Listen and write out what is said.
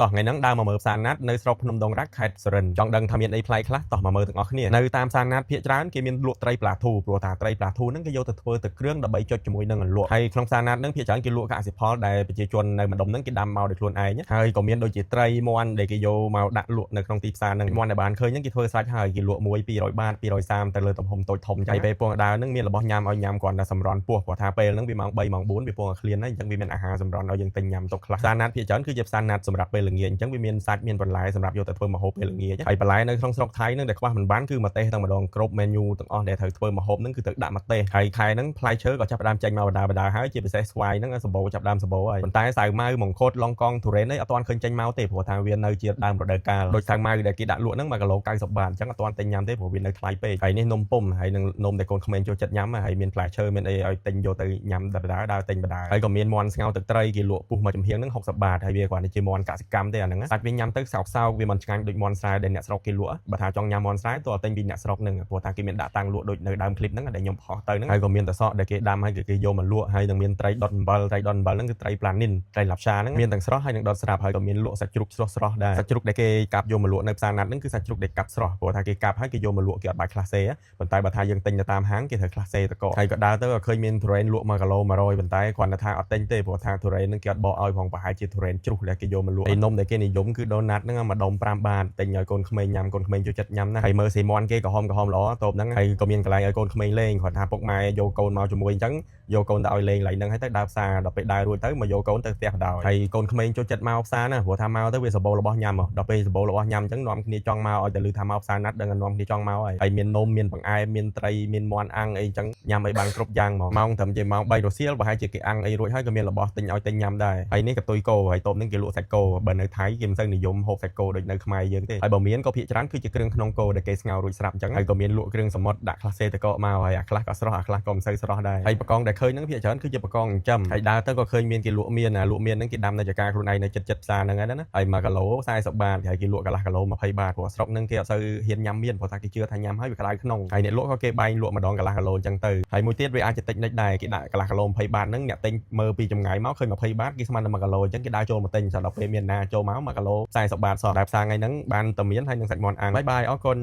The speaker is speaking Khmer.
តោះថ្ងៃហ្នឹងដើរមកមើលផ្សារណាត់នៅស្រុកភ្នំដងរ៉ាក់ខេត្តសុរិន្ទចង់ដឹងថាមានអីប្លែកខ្លះតោះមកមើលទាំងអស់គ្នានៅតាមផ្សារណាត់ភាគច្រើនគេមានលក់ត្រីប្លាធូព្រោះថាត្រីប្លាធូហ្នឹងគេយកទៅធ្វើទឹកគ្រឿងដើម្បីចុចជាមួយនឹងលក់ហើយក្នុងផ្សារណាត់ហ្នឹងភាគច្រើនគេលក់កសិផលដែលប្រជាជននៅម្ដុំហ្នឹងគេដាំមកដោយខ្លួនឯងហើយក៏មានដូចជាត្រីមាន់ដែលគេយកមកដាក់លក់នៅក្នុងទីផ្សារហ្នឹងមាន់ដែលបានឃើញហ្នឹងគេធ្វើស្រេចហើយគេលក់មួយ200បាត230ទៅលើទំហំតូចធំចឹងហើយពេលពងដើរហ្នឹងមានរបស់ញ៉ាំឲ្យញ៉ាំគ្រាន់តែសម្រន់ពោះព្រោះថាពេលហ្នឹងវាម៉ោង3ម៉ោង4វាពងឃ្លានហើយអញ្ចឹងវាមានអាហារសម្រន់ឲ្យយើងទិញញ៉ាំទុកខ្លះផ្សារណាត់ភាគច្រើនគឺជាផ្សារណាត់សម្រាប់ពេលល្ងាចអញ្ចឹងវាមានសាច់មានបន្លែសម្រាប់យកទៅធ្វើម្ហូបពេលល្ងាចហើយបន្លែនៅក្នុងស្រុកថៃហ្នឹងដែលខ្វះមិនបានគឺម្ទេសទាំងម្ដងគ្រប់ menu ទាំងអស់ដែលត្រូវធ្វើម្ហូបហ្នឹងគឺត្រូវដាក់ម្ទេសហើយខែហ្នឹងផ្លែឈើក៏ចាប់ផ្ដើមចេញមកបដាហើយជាពិសេសស្វាយហ្នឹងសម្បូរចាប់ផ្ដើមសម្បូរហើយប៉ុន្តែសាវម៉ាវមង្ឃុតឡុងកងទុរេននេះអត់ទាន់ឃើញចេញមកទេព្រោះថាវានៅជាដើមរដូវកាលដូចសាវម៉ាវដែលគេដាក់លក់ហ្នឹង1គីឡូ90បាតអញ្ចឹងអត់ទាន់ទិញញ៉ាំទេព្រោះវានៅថ្លៃពេកហើយនេះនំពុំហើយនឹងនំដែលកូនក្មេងចូលចិត្តញ៉ាំហើយមានផ្លែឈើមានអីឲ្យទិញយកទៅញ៉ាំបដាដើរទិញបដាហើយក៏មានមាន់ស្ងោរទឹកត្រីគេលក់ពុះមួយចំហៀងហ្នឹង60បាតហើយវាគ្រាន់តែជាមាន់កសិកម្មទេអាហ្នឹងសាច់វាញ៉ាំទៅសោកវាមិនឆ្ងាញ់ដូចមាន់ស្រែដែលអ្នកស្រុកគេលក់បើថាចង់ញ៉ាំមាន់ស្រែតើទិញពីអ្នកស្រុកហ្នឹងព្រោះថាគេមានដាក់តាំងលក់ដូចនៅដើមឃ្លីបហ្នឹងដែលខ្ញុំផុសទៅហ្នឹងហើយក៏មានតសក់ដែលគេដាំហើយគេយកមកលក់ហើយនឹងមានត្រីដុតអំបិលហ្នឹងគឺត្រីប្លានីនត្រីឡាប់ឆាហ្នឹងមានទាំងស្រស់ហើយនឹងដុតស្រាប់ហើយក៏មានលក់សាច់ជ្រូកស្រស់ដែរសាច់ជ្រូកដែលគេកាប់យកមកលក់នៅផ្សារណាត់ហ្នឹងគឺសាច់ជ្រូកដែលកាប់ស្រស់ព្រោះថាគេកាប់ហើយគេយកមកលក់គេអត់បាច់ខ្លះសេប៉ុន្តែបើថាយើងទិញទៅតាមហាងគេត្រូវខ្លះសេតកហើយក៏ដើរទៅក៏ឃើញមានទុរេនលក់1គីឡូ100ប៉ុន្តែគ្រាន់តែថាអត់ទិញទេព្រោះថាទុរេនហ្នឹងគេអត់បកឲ្យផងប្រហែលជាទុរេនជ្រុះដែលគេយកមកលក់ហើយនំដែលគេនិយមគឺដូណាត់ហ្នឹងម្ដុំ5បាតទិញឲ្យកូនក្មេងញ៉ាំកូនក្មេងចូលចិត្តញ៉ាំណាហើយមើលស៊ីមាន់គេក៏ហមល្អតបហ្នឹងហើយក៏មានកន្លែងឲ្យកូនក្មេងលេងគ្រាន់ថាពុកម៉ែយកកូនមកជាមួយអញ្ចឹងយកកូនទៅឲ្យលេងឡើងហ្នឹងហើយទៅដើរផ្សារដល់ពេលដើររួចទៅមកយកកូនទៅផ្ទះបណ្ដោយហើយកូនក្មេងចូលចិត្តមកផ្សារណាព្រោះថាមកទៅវាសម្បូររបស់ញ៉ាំដល់ពេលសម្បូររបស់ញ៉ាំអញ្ចឹងនាំគ្នាចង់មកឲ្យតែឮថាមកផ្សារណាត់ដឹងតែនាំគ្នាចង់មកហើយមាននំមានបង្អែមមានត្រីមានមាន់អាំងអីអញ្ចឹងញ៉ាំឲ្យបានគ្រប់យ៉ាងហ្មងម៉ោងត្រឹមជាម៉ោង3រសៀលប្រហែលជាគេអាំងអីរួចហើយក៏មានរបស់ទិញឲ្យទិញញ៉ាំដែរហើយនេះកតុយគោហើយតបនឹងគេលក់សាច់គោបើនៅថៃគេមិនសូវនិយមហូបសាច់គោដូចនៅខ្មែរយើងទេហើយបើមានក៏ភាគច្រើនគឺជាគ្រឿងក្នុងគោដែលគេស្ងោររួចស្រាប់អញ្ចឹងហើយក៏មានលក់គ្រឿងសមុទ្រដាក់ខ្លះសេតកមកហើយអាខ្លះក៏ស្រស់អាខ្លះក៏មិនសូវស្រស់ដែរហើយបកងដែលឃើញហ្នឹងភាគច្រើនគឺជាបកងចិញ្ចឹមហើយដើរទៅក៏ឃើញមានគេលក់មានលក់មានហ្នឹងគេដាំនៅចការខ្លួនឯងនៅចិត្តផ្សារហ្នឹងហើយណាហើយ1គីឡូ40បាតហើយគេលក់កន្លះគីឡូ20បាតព្រោះស្រុកហ្នឹងគេអត់សូវហ៊ានញ៉ាំមានព្រោះថាគេជឿថាញ៉ាំហើយវាក្តៅក្នុងហើយអ្នកលក់ក៏គេបែងលក់ម្ដងកន្លះគីឡូអញ្ចឹងទៅហើយមួយទៀតវាអាចតិចនិចដែរគេដាក់កន្លះគីឡូ20បាតហ្នឹងអ្នកទិញមើលពីចម្ងាយមកឃើញ20បាតគេស្មើនឹង1គីឡូអញ្ចឹងគេដើរចូលមកទិញដល់ពេលមានណាចូលមក1គីឡូ40បាតសោះតែផ្សារថ្ងៃហ្នឹងបានតែមានហើយនឹងសាច់មាន់អាំងបាយអរគុណ